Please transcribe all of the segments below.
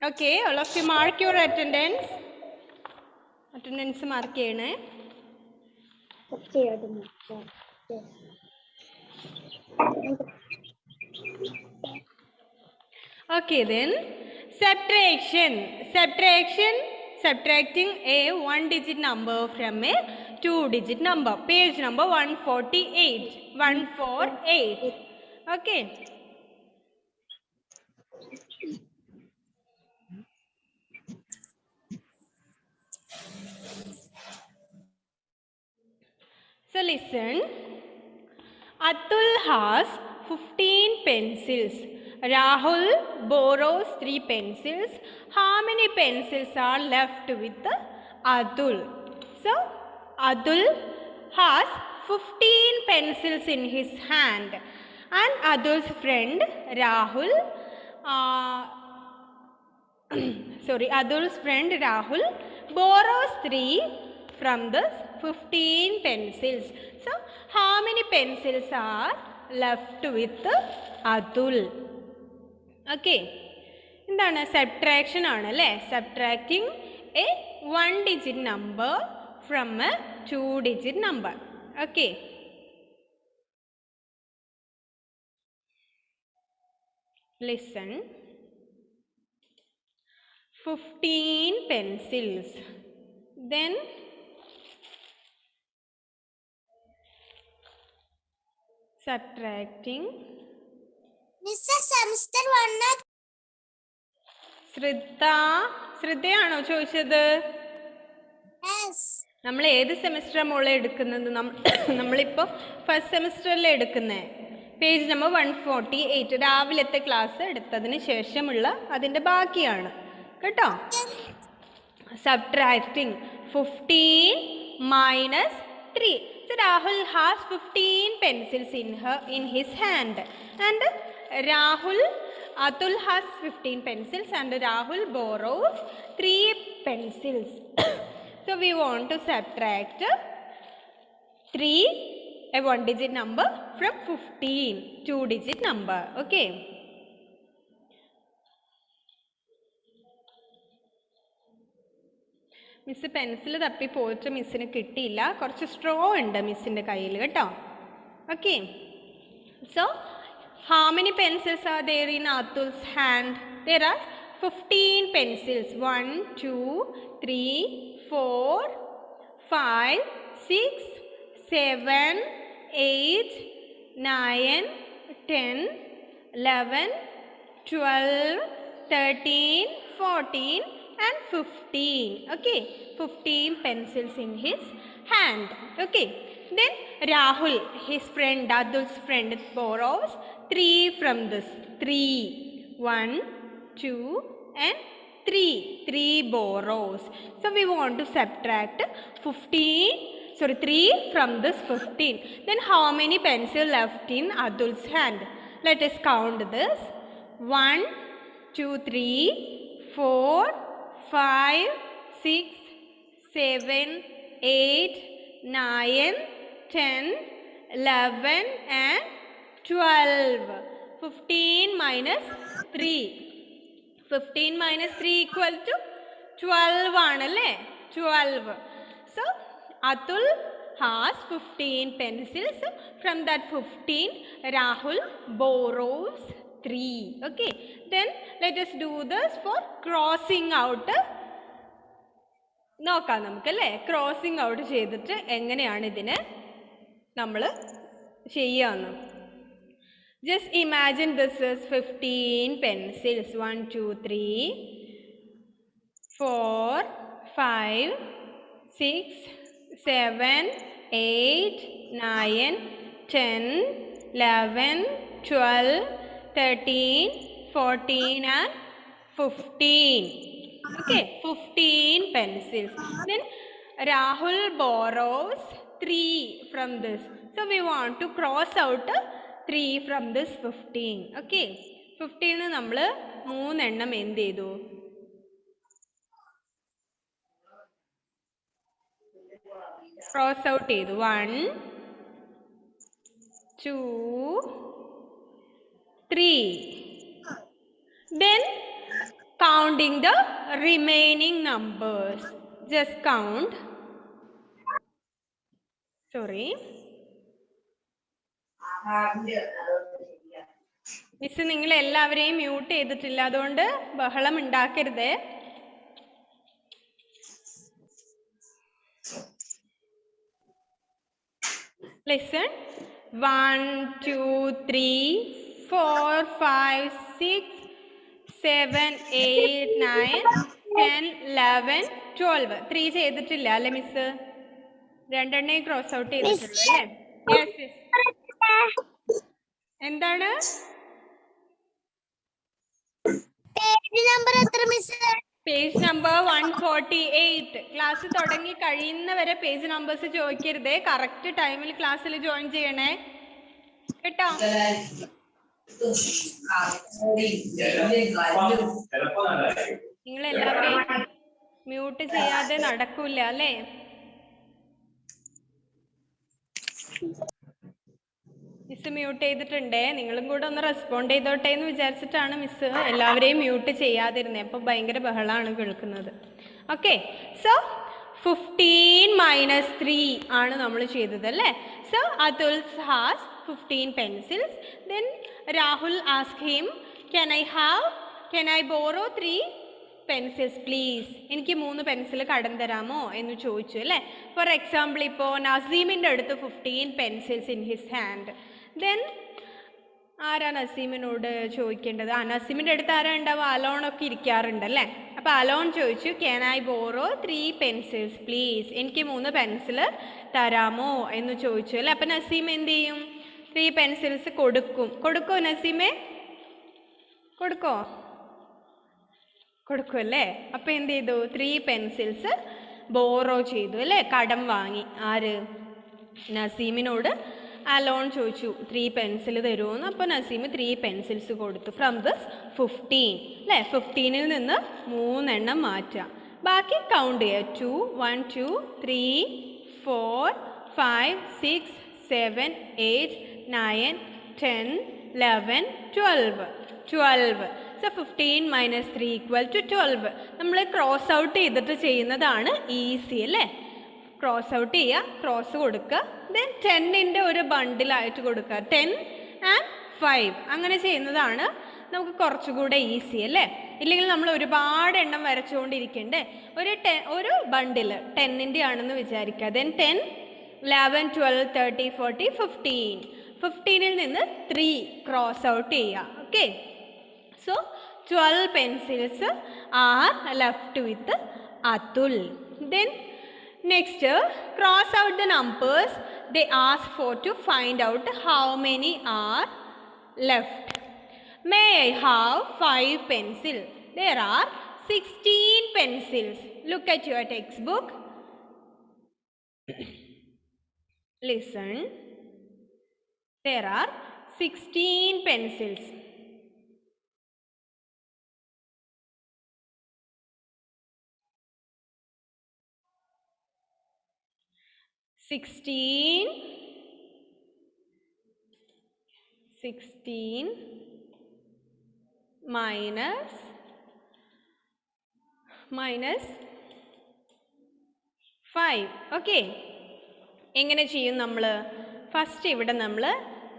Okay, all of you mark your attendance. Attendance mark ചെയ്യണേ. Okay, then subtraction. Subtracting a 1-digit number from a 2-digit number. Page number 148. 148. Okay. So listen. Atul has 15 pencils. Rahul borrows 3 pencils. How many pencils are left with Atul? So, Atul has 15 pencils in his hand. And Atul's friend Rahul, Atul's friend Rahul borrows 3 from the 15 pencils. So, how many pencils are left with Atul? Okay. എന്താണ് subtraction ആണല്ലേ subtracting A 1-digit number from a 2-digit number. Okay. Listen. 15 pencils. Then subtracting. semester 1 ശ്രദ്ധയാണോ ചോദിച്ചത്? നമ്മൾ ഏത് semester മോളെ എടുക്കുന്നത്? നമ്മളിപ്പോൾ first സെമിസ്റ്ററിലെ എടുക്കുന്നത്. Page number 148 രാവിലത്തെ ക്ലാസ് എടുത്തതിന് ശേഷമുള്ള അതിൻ്റെ ബാക്കിയാണ് കേട്ടോ. Subtracting 15 minus 3. So Rahul has 15 pencils in his hand, and Atul has 15 pencils, and Rahul borrows 3 pencils. So we want to subtract 3, a 1-digit number, from 15, 2-digit number. Okay. Miss pencil തപ്പി പോയിട്ട് മിസ്സിന് കിട്ടിയില്ല. കുറച്ച് straw ഉണ്ട് മിസ്സിൻ്റെ കയ്യിൽ കേട്ടോ. Okay. So how many pencils are there in Atul's hand? There are 15 pencils. 1, 2, 3, 4, 5, 6, 7, 8, 9, 10, 11, 12, 13, 14 and 15. Okay, 15 pencils in his hand. Okay, then Rahul, his friend, Atul's friend, borrows 3 from this. 3, 1, 2 and 3. 3 borrows. So we want to subtract 3 from this 15. Then how many pencils left in Atul's hand? Let us count this. 1, 2, 3, 4, 5, 6, 7, 8, 9, 10, 11 and 12. 15 minus 3. 15 minus 3 equal to 12 ആണല്ലേ? 12. So Atul has 15 pencils. From that 15, Rahul borrows 3. Okay. Then let us do this for crossing out. നോക്കാം നമുക്കല്ലേ crossing out ചെയ്തിട്ട് എങ്ങനെയാണ് ഇതിനെ നമ്മൾ ചെയ്യാന്ന്. Just imagine this is 15 pencils. 1, 2, 3, 4, 5, 6, 7, 8, 9, 10, 11, 12, 13, 14 and 15. Okay, 15 pencils. Then Rahul borrows 3 from this. So we want to cross out 3 from this 15. Okay, 15 നമ്മൾ 3 എണ്ണം എന്ത് ചെയ്തു? ക്രോസ് ഔട്ട് ചെയ്തു. 1, 2, 3. Then counting the remaining numbers. Just count. Sorry. Miss നിങ്ങൾ എല്ലാവരെയും mute ചെയ്തിട്ടില്ല, അതുകൊണ്ട് ബഹളം ഉണ്ടാക്കരുത്. Listen. 1 2 3 4 5 6 7 8 9 10 11 12. 3 ചെയ്തിട്ടില്ല അല്ലേ മിസ്? രണ്ടെണ്ണേ ക്രോസ് ഔട്ട് ചെയ്തിട്ടുള്ളൂ അല്ലേ? Yes yes. എന്താണ് പേജ് നമ്പർ 148. ക്ലാസ് തുടങ്ങി കഴിയുന്നവരെ പേജ് നമ്പേഴ്സ് ചോദിക്കരുതേ. കറക്റ്റ് ടൈമിൽ ക്ലാസ്സിൽ ജോയിൻ ചെയ്യണേ കേട്ടോ. നിങ്ങൾ എല്ലാവരെയും മ്യൂട്ട് ചെയ്യാതെ നടക്കൂല അല്ലേ? മിസ് മ്യൂട്ട് ചെയ്തിട്ടുണ്ടേ, നിങ്ങളും കൂടെ ഒന്ന് റെസ്പോണ്ട് ചെയ്തോട്ടെ എന്ന് വിചാരിച്ചിട്ടാണ് മിസ് എല്ലാവരെയും മ്യൂട്ട് ചെയ്യാതിരുന്നത്. അപ്പോൾ ഭയങ്കര ബഹളമാണ് കേൾക്കുന്നത്. ഓക്കെ, സോ 15 - 3 ആണ് നമ്മൾ ചെയ്തത് അല്ലേ? So Atul has 15 pencils. Then Rahul asked him, can I borrow 3 pencils please? എനിക്ക് 3 പെൻസിൽ കടം തരാമോ എന്ന് ചോദിച്ചു അല്ലേ? ഫോർ എക്സാമ്പിൾ ഇപ്പോൾ നസീമിൻ്റെ അടുത്ത് 15 pencils in his hand. Then ആരാ നസീമിനോട് ചോദിക്കേണ്ടത്? നസീമിൻ്റെ അടുത്ത് ആരാ ഉണ്ടാവുക? അലോണൊക്കെ ഇരിക്കാറുണ്ട് അല്ലേ? അപ്പോൾ അലോൺ ചോദിച്ചു, can I borrow 3 pencils please? എനിക്ക് 3 പെൻസിൽ തരാമോ എന്ന് ചോദിച്ചു അല്ലേ? അപ്പം നസീം എന്ത് ചെയ്യും? 3 pencils കൊടുക്കോ നസീമേ? കൊടുക്കുമല്ലേ? അപ്പം എന്ത് ചെയ്തു? 3 pencils ബോറോ ചെയ്തു അല്ലേ? കടം വാങ്ങി. ആര്? നസീമിനോട് അലോൺ ചോദിച്ചു 3 പെൻസിൽ തരുമോന്ന്. അപ്പോൾ നസീം 3 pencils കൊടുത്തു. ഫ്രം ദിസ് 15 അല്ലേ? 15ൽ നിന്ന് 3 എണ്ണം മാറ്റുക. ബാക്കി കൗണ്ട് ചെയ്യുക. 2 1 2 3 4 5 6 7 8 9 10 11 12. സോ 15 - 3 = 12. നമ്മൾ ക്രോസ് ഔട്ട് ചെയ്തിട്ട് ചെയ്യുന്നതാണ് ഈസി അല്ലേ? ക്രോസ് ഔട്ട് ചെയ്യുക, ക്രോസ് കൊടുക്കുക, ദെൻ 10ൻ്റെ ഒരു ബണ്ടിലായിട്ട് കൊടുക്കുക. 10 and 5 അങ്ങനെ ചെയ്യുന്നതാണ് നമുക്ക് കുറച്ചുകൂടെ ഈസി അല്ലേ? ഇല്ലെങ്കിൽ നമ്മൾ ഒരുപാട് എണ്ണം വരച്ചുകൊണ്ടിരിക്കണ്ടേ. ഒരു ബണ്ടിൽ 10ൻ്റെ ആണെന്ന് വിചാരിക്കുക. ദെൻ 10 11 12 13 14 15. 15ൽ നിന്ന് 3 ക്രോസ് ഔട്ട് ചെയ്യുക. Okay, so 12 pencils are left with Atul. Then next, cross out the numbers they ask for to find out how many are left. May I have 5 pencils? There are 16 pencils. Look at your textbook. Listen. There are 16 pencils. Sixteen minus 5. Okay, എങ്ങനെ ചെയ്യും നമ്മൾ? First ഇവിടെ നമ്മൾ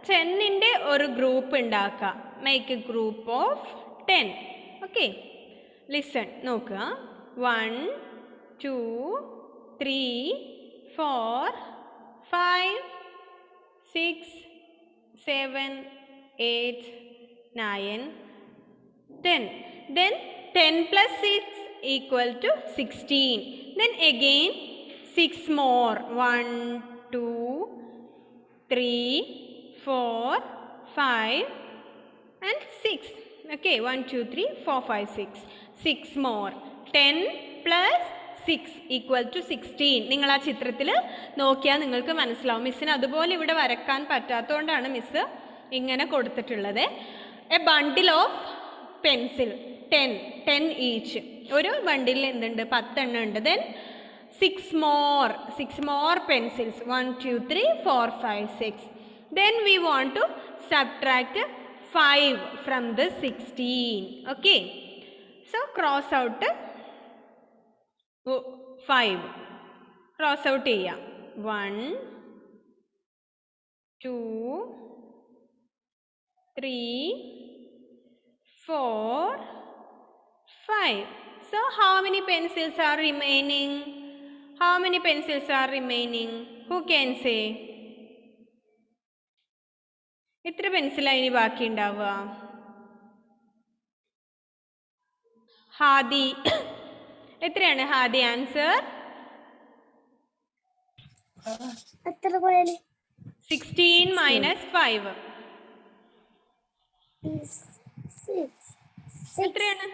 10ൻ്റെ ഒരു group ഉണ്ടാക്കുക. Make A group of 10. Okay, listen നോക്കുക. 1 2 3 4 5 6 7 8 9 10. Then 10 plus 6 equal to 16. Then again 6 more. 1 2 3 4 5 and 6. Okay, 1 2 3 4 5 6. 6 more. 10 plus 6 equal to 16. നിങ്ങൾ ആ ചിത്രത്തിൽ നോക്കിയാൽ നിങ്ങൾക്ക് മനസ്സിലാവും. മിസ്സിന് അതുപോലെ ഇവിടെ വരക്കാൻ പറ്റാത്തതുകൊണ്ടാണ് മിസ്സ് ഇങ്ങനെ കൊടുത്തിട്ടുള്ളത്. A bundle of pencil 10 each. ഒരു ബണ്ടിലിൽ എന്തുണ്ട്? 10 എണ്ണം ഉണ്ട്. Then 6 more pencils. 1 2 3 4 5 6. Then we want to subtract 5 from the 16. Okay, So cross out 5. Cross out ചെയ്യാം. 1, 2, 3, 4, 5. So how many pencils are remaining? How many pencils are remaining? Who can say? എത്ര പെൻസിലാണ് ഇനി ബാക്കി ഉണ്ടാവുക? ഹാദി എത്രയാണ് ഹാദി ആൻസർ? 16 minus 5. എത്രയാണ്?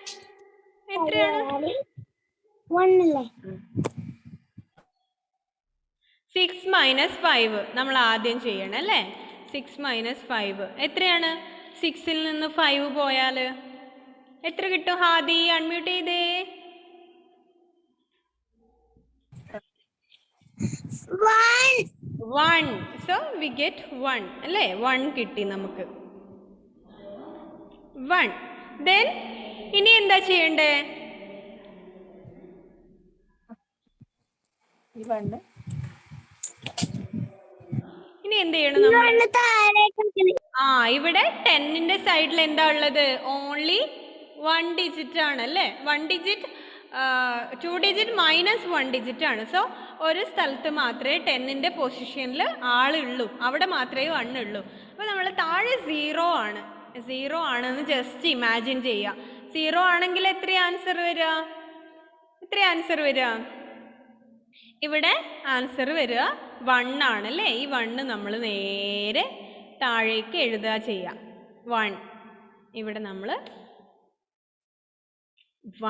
6 minus 5 നമ്മൾ ആദ്യം ചെയ്യണം അല്ലേ? 6 minus 5 എത്രയാണ്? 6ൽ നിന്ന് 5 പോയാൽ എത്ര കിട്ടും? ഹാദി അൺമ്യൂട്ട് ചെയ്തേ. 1. So we get 1 അല്ലേ? 1 കിട്ടി നമുക്ക്. 1. Then ഇനി എന്താ ചെയ്യണ്ടേ? ഇനി എന്ത് ചെയ്യണം നമ്മൾ? ഇവിടെ 10ന്റെ സൈഡിൽ എന്താ ഉള്ളത്? ഓൺലി 1 ഡിജിറ്റ് ആണ് അല്ലേ? 1 ഡിജിറ്റ് 2 ഡിജിറ്റ് മൈനസ് 1 ഡിജിറ്റ് ആണ്. സോ ഒരു സ്ഥലത്ത് മാത്രമേ 10ന്റെ പൊസിഷനിൽ ആളുള്ളൂ, അവിടെ മാത്രമേ 1 ഉള്ളൂ. അപ്പോൾ നമ്മൾ താഴെ 0 ആണ്, 0 ആണെന്ന് ജസ്റ്റ് ഇമാജിൻ ചെയ്യുക. 0 ആണെങ്കിൽ എത്ര ആൻസർ വരിക? ഇവിടെ ആൻസർ വരിക 1 ആണല്ലേ? ഈ 1 നമ്മൾ നേരെ താഴേക്ക് എഴുതുക ചെയ്യാം. 1 ഇവിടെ നമ്മൾ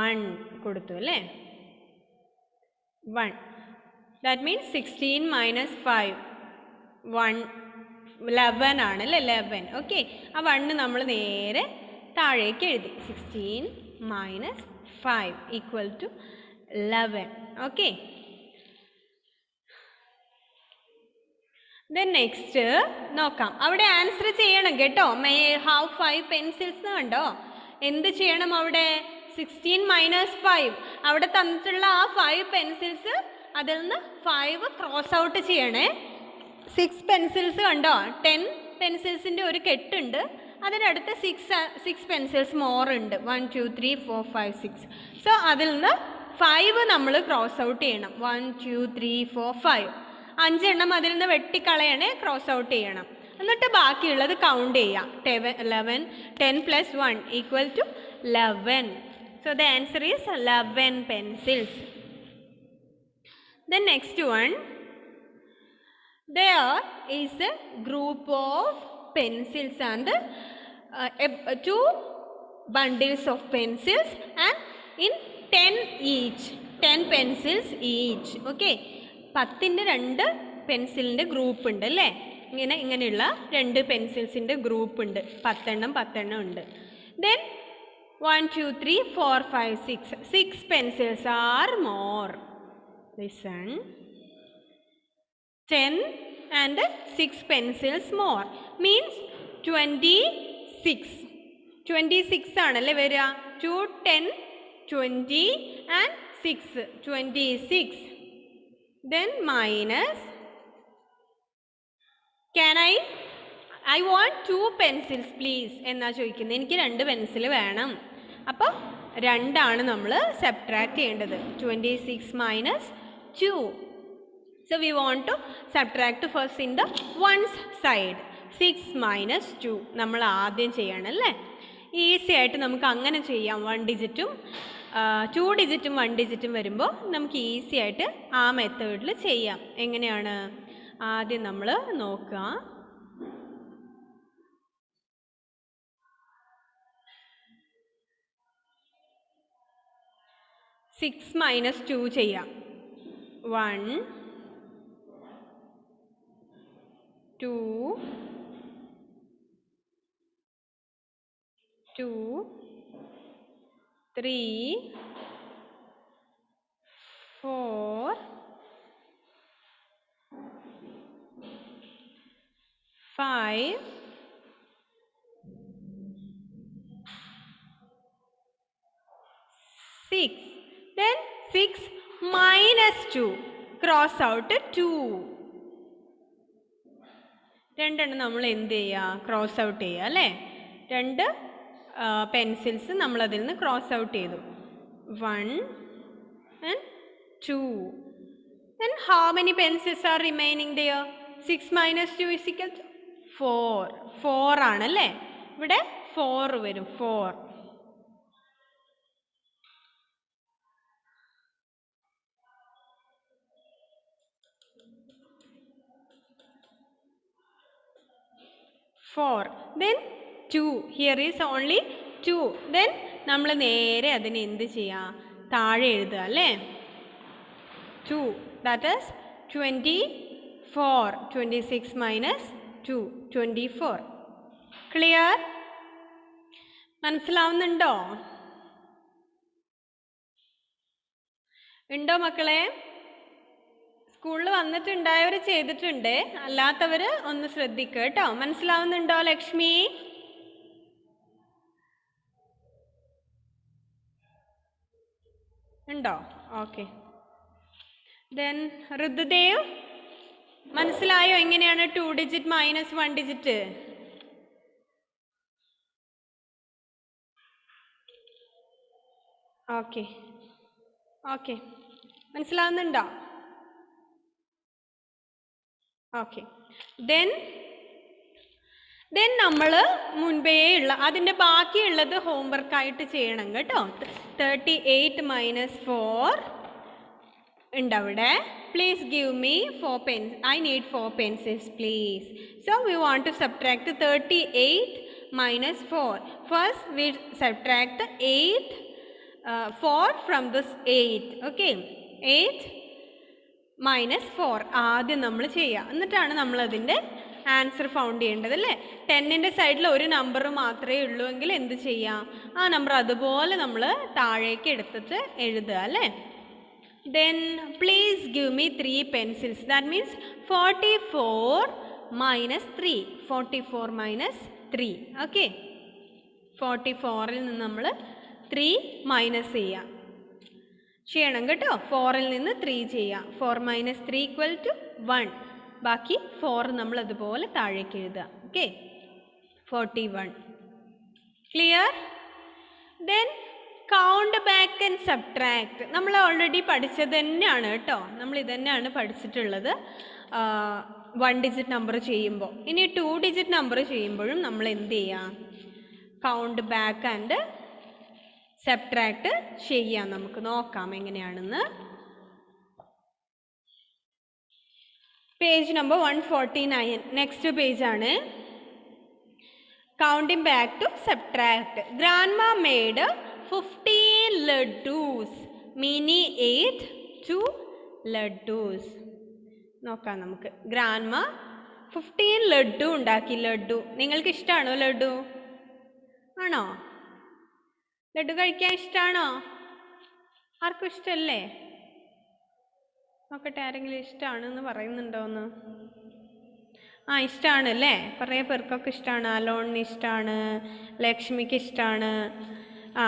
1 കൊടുത്തു അല്ലേ? 1. ദാറ്റ് മീൻസ് 16 minus 5 1 11 ആണല്ലേ? 11. ഓക്കെ, ആ 1 നമ്മൾ നേരെ താഴേക്ക് എഴുതി. 16 minus 5 equal to 11. Okay, then next നോക്കാം. അവിടെ ആൻസർ ചെയ്യണം കേട്ടോ. മേ ഹാവ് 5 പെൻസിൽസ് കണ്ടോ? എന്ത് ചെയ്യണം അവിടെ? 16 minus 5 അവിടെ തന്നിട്ടുള്ള ആ 5 പെൻസിൽസ്, അതിൽ നിന്ന് 5 ക്രോസ് ഔട്ട് ചെയ്യണേ. 6 പെൻസിൽസ് കണ്ടോ? 10 പെൻസിൽസിൻ്റെ ഒരു കെട്ടുണ്ട്, അതിനടുത്ത് 6 പെൻസിൽസ് മോർ ഉണ്ട്. 1 2 3 4 5 6. സോ അതിൽ നിന്ന് 5 നമ്മൾ ക്രോസ് ഔട്ട് ചെയ്യണം. 1 2 3 4 5 5 എണ്ണം അതിൽ നിന്ന് വെട്ടിക്കളയണേ, ക്രോസ് ഔട്ട് ചെയ്യണം. എന്നിട്ട് ബാക്കിയുള്ളത് കൗണ്ട് ചെയ്യാം. 11 10 plus 1 equal to 11. So the answer is 11 pencils. The next one, there is a group of pencils and 2 bundles of pencils and in 10 each, 10 pencils each. Okay, 10ന്റെ 2 പെൻസിലിൻ്റെ group ഉണ്ട് അല്ലേ? ഇങ്ങനെയുള്ള 2 പെൻസിൽസിൻ്റെ group ഉണ്ട്. 10 എണ്ണം ഉണ്ട്. Then 1 2 3 4 5 6 pencils are more. Listen, 10 and 6 pencils more means 26 ആണല്ലേ വരിക? 2 10 20 and 6 26. Then minus, can I want 2 pencils please എന്നാ ചോദിക്കുന്നത്. എനിക്ക് 2 പെൻസിൽ വേണം. അപ്പോൾ 2 ആണ് നമ്മൾ സബ്ട്രാക്ട് ചെയ്യേണ്ടത്. 26 minus 2. So we want to subtract first in the ones side. 6 minus 2 നമ്മൾ ആദ്യം ചെയ്യണം അല്ലേ? ഈസി ആയിട്ട് നമുക്ക് അങ്ങനെ ചെയ്യാം. 1 ഡിജിറ്റും 2 ഡിജിറ്റും 1 ഡിജിറ്റും വരുമ്പോൾ നമുക്ക് ഈസി ആയിട്ട് ആ മെത്തേഡിൽ ചെയ്യാം. എങ്ങനെയാണ്? ആദ്യം നമ്മൾ നോക്കുക. 6 minus 2 ചെയ്യാം. 1 2 2 3 4 5 6 6. Then 6 minus 2. Cross out 2. രണ്ടെണ്ണം നമ്മൾ എന്ത് ചെയ്യുക? ക്രോസ് ഔട്ട് ചെയ്യുക അല്ലേ? രണ്ട് പെൻസിൽസ് നമ്മൾ അതിൽ നിന്ന് ക്രോസ് ഔട്ട് ചെയ്തു. 1 and 2. Then how many pencils are remaining there? 6 minus 2 is equal to 4. 4 ആണല്ലേ? ഇവിടെ 4 വരും. 4. Then 2. Here is only 2. Then നമ്മൾ നേരെ അതിനെ എന്ത് ചെയ്യാം? താഴെ എഴുതുക അല്ലേ? 2. That is 24. 26 minus 2. 24. Clear? മനസ്സിലാവുന്നുണ്ടോ? ഉണ്ടോ മക്കളെ? സ്കൂളിൽ വന്നിട്ടുണ്ടായവർ ചെയ്തിട്ടുണ്ട്, അല്ലാത്തവർ ഒന്ന് ശ്രദ്ധിക്കുക കേട്ടോ. മനസ്സിലാവുന്നുണ്ടോ ലക്ഷ്മി? ഉണ്ടോ? ഓക്കെ. ദെൻ ഋതുദേവ്, മനസ്സിലായോ എങ്ങനെയാണ് 2 digit minus 1 digit? Okay okay, മനസ്സിലാവുന്നുണ്ടോ? ഓക്കെ. ദെൻ നമ്മൾ മുൻപേ ഉള്ള അതിൻ്റെ ബാക്കിയുള്ളത് ഹോംവർക്കായിട്ട് ചെയ്യണം കേട്ടോ. 38 മൈനസ് 4 ഉണ്ട് അവിടെ. Please give me 4 pens. I need 4 pencils please. So we want to subtract 38 minus 4. First we subtract 4 from this 8. Okay, 8 minus 4 ആദ്യം നമ്മൾ ചെയ്യുക. എന്നിട്ടാണ് നമ്മൾ അതിൻ്റെ ആൻസർ ഫൗണ്ട് ചെയ്യേണ്ടത് അല്ലേ? 10ൻ്റെ സൈഡിൽ ഒരു നമ്പർ മാത്രമേ ഉള്ളൂ എങ്കിൽ എന്ത് ചെയ്യാം? ആ നമ്പർ അതുപോലെ നമ്മൾ താഴേക്ക് എടുത്തിട്ട് എഴുതുക അല്ലേ? Then please give me 3 pencils. That means 44 minus 3. 44 minus 3. Okay. 44ൽ നിന്ന് നമ്മൾ 3 മൈനസ് ചെയ്യണം കേട്ടോ. 4ൽ നിന്ന് 3 ചെയ്യാം. 4 minus 3 equal to 1. ബാക്കി 4 നമ്മൾ അതുപോലെ താഴേക്ക് എഴുതുക. Okay, 41. Clear? Then count back and subtract നമ്മൾ ഓൾറെഡി പഠിച്ചത് തന്നെയാണ് കേട്ടോ. നമ്മൾ ഇതന്നെയാണ് പഠിച്ചിട്ടുള്ളത് 1 ഡിജിറ്റ് നമ്പർ ചെയ്യുമ്പോൾ. ഇനി 2 ഡിജിറ്റ് നമ്പർ ചെയ്യുമ്പോഴും നമ്മൾ എന്ത് ചെയ്യാം? കൗണ്ട് ബാക്ക് ആൻഡ് സബ്ട്രാക്ട് ചെയ്യാം. നമുക്ക് നോക്കാം എങ്ങനെയാണെന്ന്. Page number 149. നെക്സ്റ്റ് പേജ് ആണ്. Counting back to subtract. Grandma made 15 laddus. Mini ate 2 laddus. നോക്കാം നമുക്ക്. ഗ്രാൻഡ്മ 15 ലഡ്ഡു ഉണ്ടാക്കി. ലഡ്ഡു നിങ്ങൾക്ക് ഇഷ്ടമാണോ? ലഡ്ഡു ആണോ? ലഡ്ഡു കഴിക്കാൻ ഇഷ്ടമാണോ? ആർക്കും ഇഷ്ടമല്ലേ? നോക്കട്ടെ, ആരെങ്കിലും ഇഷ്ടമാണെന്ന് പറയുന്നുണ്ടോയെന്ന്. ആ, ഇഷ്ടമാണ് അല്ലേ? കുറേ പേർക്കൊക്കെ ഇഷ്ടമാണ്. അലോണിന് ഇഷ്ടമാണ്, ലക്ഷ്മിക്ക് ഇഷ്ടമാണ്. ആ,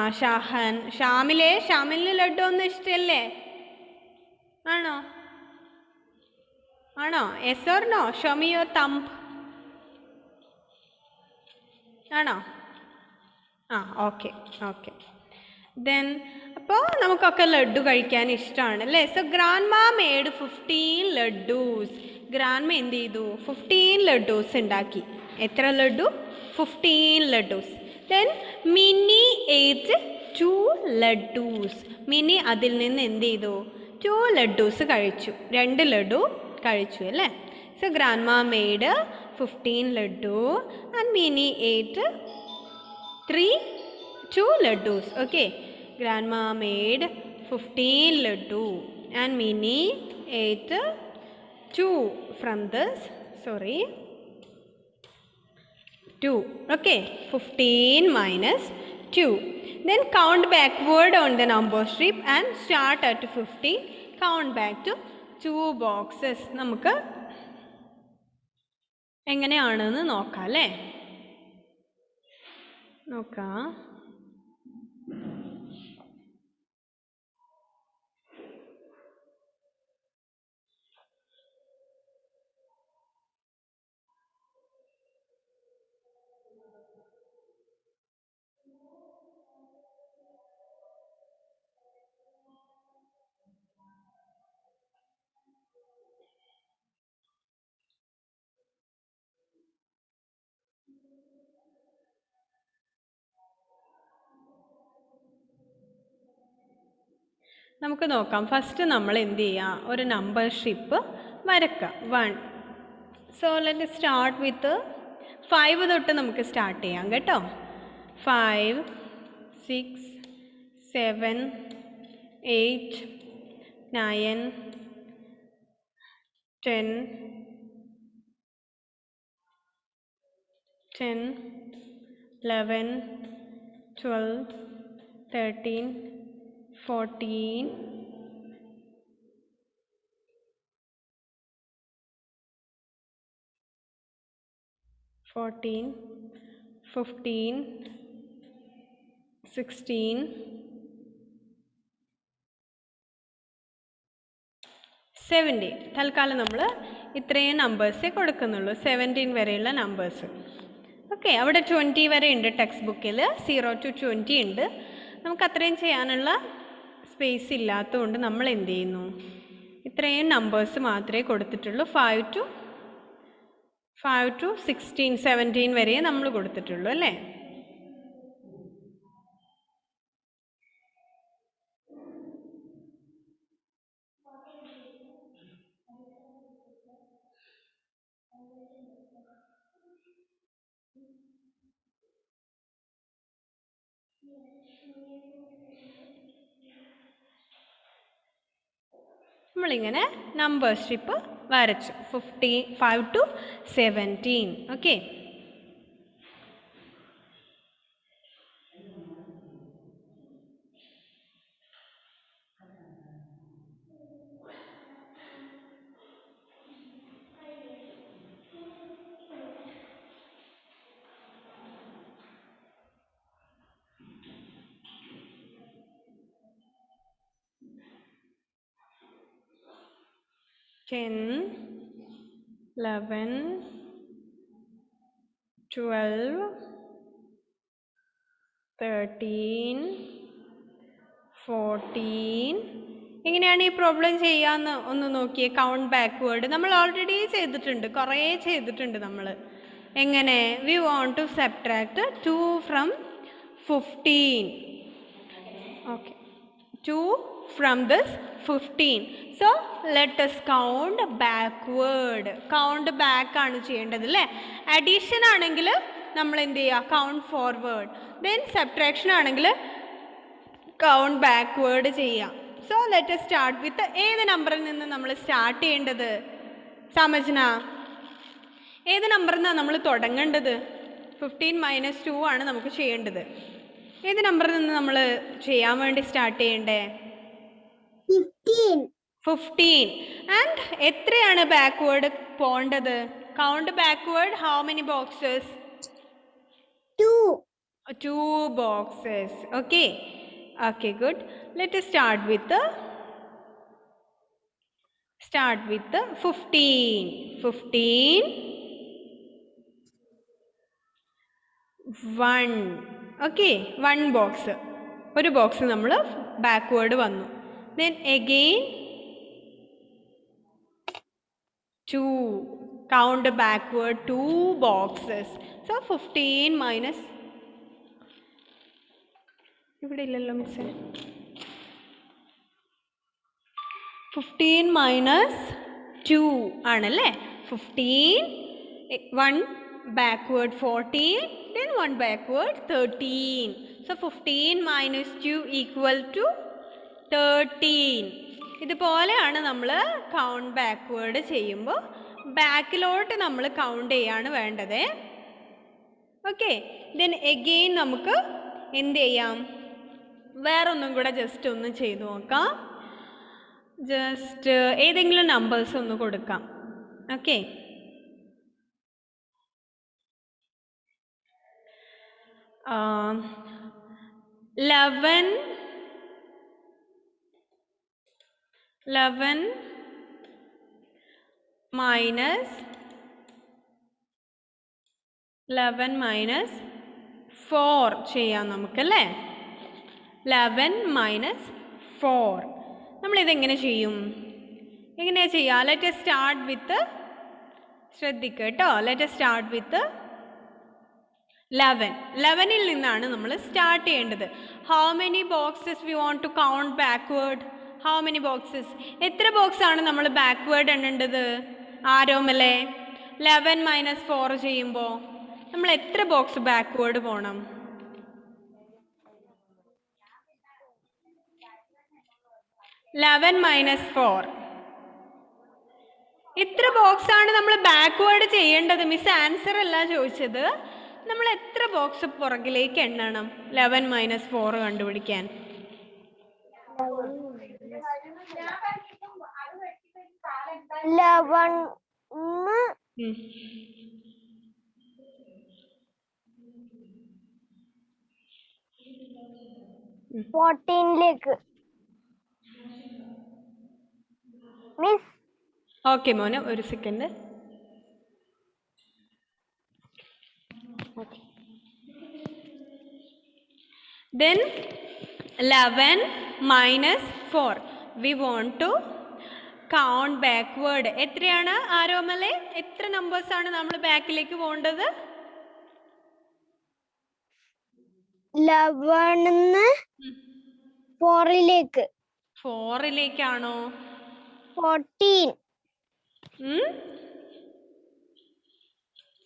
ഷാമിലിന് ലഡ്ഡു ഒന്നും ഇഷ്ടമല്ലേ? ആണോ? Yes or no? Show me your thumb. ആണോ? ആ, ഓക്കെ. ദെൻ അപ്പോൾ നമുക്കൊക്കെ ലഡ്ഡു കഴിക്കാൻ ഇഷ്ടമാണ് അല്ലേ? So grandma made 15 laddus. Grandma എന്ത് ചെയ്തു? 15 laddus ഉണ്ടാക്കി. എത്ര laddu? 15 laddus. Then mini ate 2 laddus. Mini അതിൽ നിന്ന് എന്ത് ചെയ്തു? 2 laddus കഴിച്ചു. 2 ലഡ്ഡു കഴിച്ചു അല്ലേ? So grandma made 15 laddu and mini ate 2 laddus. Okay, grandma made 15 laddu and Minnie ate 2 from this. 2. Okay, 15 minus 2. Then count backward on the number strip and start at 15. Count back to 2 boxes. നമുക്ക് എങ്ങനെയാണെന്ന് നോക്കാം അല്ലേ? നോക്കാം. നമുക്ക് നോക്കാം. First നമ്മൾ എന്ത് ചെയ്യാം, ഒരു നമ്പർ ഷിപ്പ് വരക്കാം. 1. സോ ലെറ്റ് സ്റ്റാർട്ട് വിത്ത് 5 തൊട്ട് നമുക്ക് സ്റ്റാർട്ട് ചെയ്യാം കേട്ടോ. 5, 6, 7, 8, 9, 10, 11, 12, 13, 14, 15, 16, 17. തൽക്കാലം നമ്മൾ ഇത്രയും നമ്പേഴ്സേ കൊടുക്കുന്നുള്ളൂ, 17 വരെയുള്ള നമ്പേഴ്സ്. ഓക്കെ, അവിടെ 20 വരെ ഉണ്ട് ടെക്സ്റ്റ് ബുക്കിൽ, 0 to 20 ഉണ്ട്. നമുക്ക് അത്രയും ചെയ്യാനുള്ള സ്പേസ് ഇല്ലാത്തതുകൊണ്ട് നമ്മൾ എന്ത് ചെയ്യുന്നു, ഇത്രയും നമ്പേഴ്സ് മാത്രമേ കൊടുത്തിട്ടുള്ളൂ. 5 to 16, 17 വരെ നമ്മൾ കൊടുത്തിട്ടുള്ളൂ അല്ലേ. നമ്മളിങ്ങനെ നമ്പർ സ്ട്രിപ്പ് വരച്ചു. 5 to 17. Okay, ten, 11, 12, 13, 14. എങ്ങനെയാണ് ഈ പ്രോബ്ലം ചെയ്യാന്ന് ഒന്ന് നോക്കിയേ. കൗണ്ട് ബാക്ക്വേർഡ് നമ്മൾ ഓൾറെഡി ചെയ്തിട്ടുണ്ട്, കുറേ ചെയ്തിട്ടുണ്ട് നമ്മൾ. എങ്ങനെ? We want to subtract 2 from 15. Okay, 2 from this 15. So let us count backward. Count back ആണ് ചെയ്യേണ്ടത് അല്ലേ. അഡീഷൻ ആണെങ്കിൽ നമ്മൾ എന്ത് ചെയ്യുക, കൗണ്ട് ഫോർവേഡ്. ദെൻ സബ്ട്രാക്ഷൻ ആണെങ്കിൽ കൗണ്ട് ബാക്ക്വേർഡ് ചെയ്യാം. So let us start with ഏത് നമ്പറിൽ നിന്ന് നമ്മൾ സ്റ്റാർട്ട് ചെയ്യേണ്ടത്? സമജ്ന, ഏത് നമ്പറിൽ നിന്നാണ് നമ്മൾ തുടങ്ങേണ്ടത്? 15 - 2 ആണ് നമുക്ക് ചെയ്യേണ്ടത്. ഏത് നമ്പറിൽ നിന്ന് നമ്മൾ ചെയ്യാൻ വേണ്ടി സ്റ്റാർട്ട് ചെയ്യണ്ടേ? 15. ആൻഡ് എത്രയാണ് ബാക്ക്വേർഡ് പോകേണ്ടത്? Count backward how many boxes? 2 boxes. Okay, good. Let us start with 15. 1. Okay, 1 box. ഒരു ബോക്സ് നമ്മൾ ബാക്ക്വേർഡ് വന്നു. Then again 2. Count backward 2 boxes. So 15 minus, ഇവിടെ ഇല്ലല്ലോ മിസ്സേ, 15 minus 2 ആണല്ലേ. 15, 1 backward 14, then 1 backward 13. So 15 minus 2 equal to 13. ഇതുപോലെയാണ് നമ്മൾ count backward ചെയ്യുമ്പോൾ ബാക്കിലോട്ട് നമ്മൾ കൗണ്ട് ചെയ്യാണ് വേണ്ടത്. ഓക്കെ, ദെൻ എഗെയിൻ നമുക്ക് എന്ത് ചെയ്യാം, വേറൊന്നും കൂടെ ജസ്റ്റ് ഒന്ന് ചെയ്തു നോക്കാം. ജസ്റ്റ് ഏതെങ്കിലും നമ്പേഴ്സ് ഒന്ന് കൊടുക്കാം. ഓക്കെ, 11 minus 4 ചെയ്യാം നമുക്കല്ലേ. 11 minus 4 നമ്മളിതെങ്ങനെ ചെയ്യും? എങ്ങനെയാണ് ചെയ്യുക? ലെറ്റ് us സ്റ്റാർട്ട് വിത്ത്, ശ്രദ്ധിക്കുക കേട്ടോ, ലെറ്റ് us സ്റ്റാർട്ട് വിത്ത് 11. 11ൽ നിന്നാണ് നമ്മൾ സ്റ്റാർട്ട് ചെയ്യേണ്ടത്. How many boxes we want to count backward? How many boxes? എത്ര ബോക്സ് ആണ് നമ്മൾ ബാക്ക്വേർഡ് എണ്ണേണ്ടത്? ആരോമല്ലേ 11 മൈനസ് 4 ചെയ്യുമ്പോൾ നമ്മൾ എത്ര ബോക്സ് ബാക്ക്വേർഡ് പോകണം? 11 മൈനസ് 4 എത്ര ബോക്സ് ആണ് നമ്മൾ ബാക്ക്വേർഡ് ചെയ്യേണ്ടത്? മിസ് ആൻസർ അല്ല ചോദിച്ചത്, നമ്മൾ എത്ര ബോക്സ് പുറകിലേക്ക് എണ്ണണം 11 മൈനസ് 4 കണ്ടുപിടിക്കാൻ? 14ലേക്ക്. മിസ് ഓക്കെ മോനെ, ഒരു second. Then 11 minus 4. We want to count backward. എത്രയാണ് ആരോമലെ? എത്ര നമ്പേഴ്സ് ആണ് നമ്മൾ ബാക്കിലേക്ക് പോകേണ്ടത്? 11 4ലേക്ക്. 4ലേക്കാണോ? 14.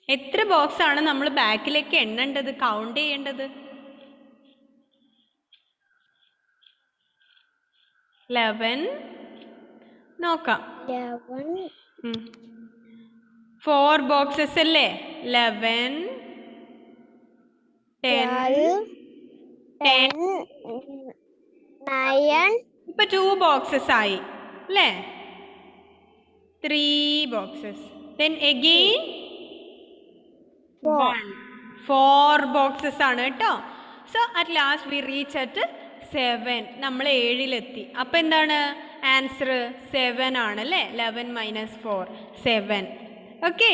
എത്ര ബോക്സ് ആണ് നമ്മൾ ബാക്കിലേക്ക് എണ്ണേണ്ടത്, കൗണ്ട് ചെയ്യേണ്ടത്? 11 നോക്കാം. 4 ബോക്സസ് അല്ലേ? 11 10 9. ഇപ്പൊ 2 ബോക്സസ് ആയി അല്ലേ? 3 ബോക്സസ്. Then again 4 ബോക്സസ് ആണ് കേട്ടോ. So at last V reach at 7. നമ്മൾ 7-ലെത്തി. അപ്പം എന്താണ് ആൻസർ? 7 ആണ് അല്ലേ? 11 മൈനസ് 4 7. ഓക്കെ,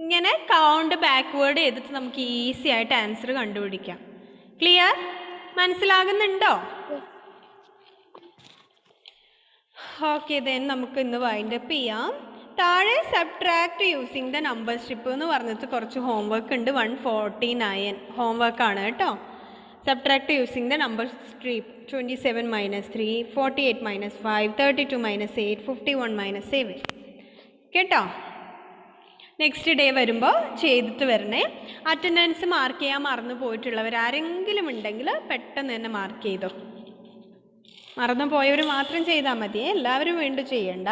ഇങ്ങനെ കൗണ്ട് ബാക്ക്വേർഡ് ചെയ്തിട്ട് നമുക്ക് ഈസി ആയിട്ട് ആൻസർ കണ്ടുപിടിക്കാം. ക്ലിയർ? മനസ്സിലാകുന്നുണ്ടോ? ഓക്കെ, ദെൻ നമുക്ക് ഇന്ന് വൈൻഡപ്പ് ചെയ്യാം. താഴെ subtract using the number strip എന്ന് പറഞ്ഞിട്ട് കുറച്ച് ഹോംവർക്ക് ഉണ്ട്. 149 ഹോംവർക്കാണ് കേട്ടോ. Subtract using the number strip 27 minus 3, 48 minus 5, 32 minus 8, 51 minus 7 കേട്ടോ. നെക്സ്റ്റ് ഡേ വരുമ്പോൾ ചെയ്തിട്ട് വരണേ. അറ്റൻഡൻസ് മാർക്ക് ചെയ്യാൻ മറന്നു പോയിട്ടുള്ളവർ ആരെങ്കിലും ഉണ്ടെങ്കിൽ പെട്ടെന്ന് തന്നെ മാർക്ക് ചെയ്തോ. മറന്നു പോയവർ മാത്രം ചെയ്താൽ മതി, എല്ലാവരും വീണ്ടും ചെയ്യണ്ട.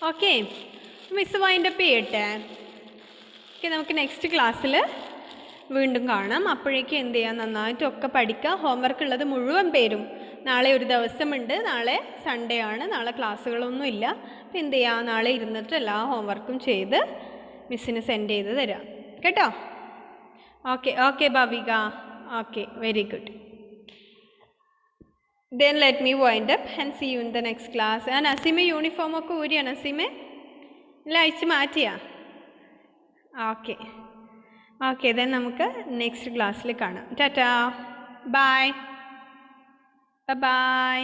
ഓക്കെ, മിസ് വൈൻഡപ്പ് ചെയ്യട്ടെ. ഓക്കെ, നമുക്ക് നെക്സ്റ്റ് ക്ലാസ്സിൽ വീണ്ടും കാണാം. അപ്പോഴേക്കും എന്ത് ചെയ്യാം, നന്നായിട്ടൊക്കെ പഠിക്കുക. ഹോംവർക്ക് ഉള്ളത് മുഴുവൻ പേരും നാളെ ഒരു ദിവസമുണ്ട്. നാളെ സൺഡേ ആണ്, നാളെ ക്ലാസ്സുകളൊന്നും ഇല്ല. അപ്പോൾ എന്ത് ചെയ്യുക, നാളെ ഇരുന്നിട്ട് എല്ലാ ഹോംവർക്കും ചെയ്ത് മിസ്സിന് സെൻഡ് ചെയ്ത് തരാം കേട്ടോ. Okay okay Bhavika, okay, very good. Then let me wind up and see you in the next class. Naseema uniform ഒക്കെ ഊരിയാ? നസീമ എല്ലാം അയച്ച് മാറ്റിയാ? ഓക്കെ ഓക്കെ, ദെൻ നമുക്ക് നെക്സ്റ്റ് ക്ലാസ്സിൽ കാണാം. Tata, bye bye.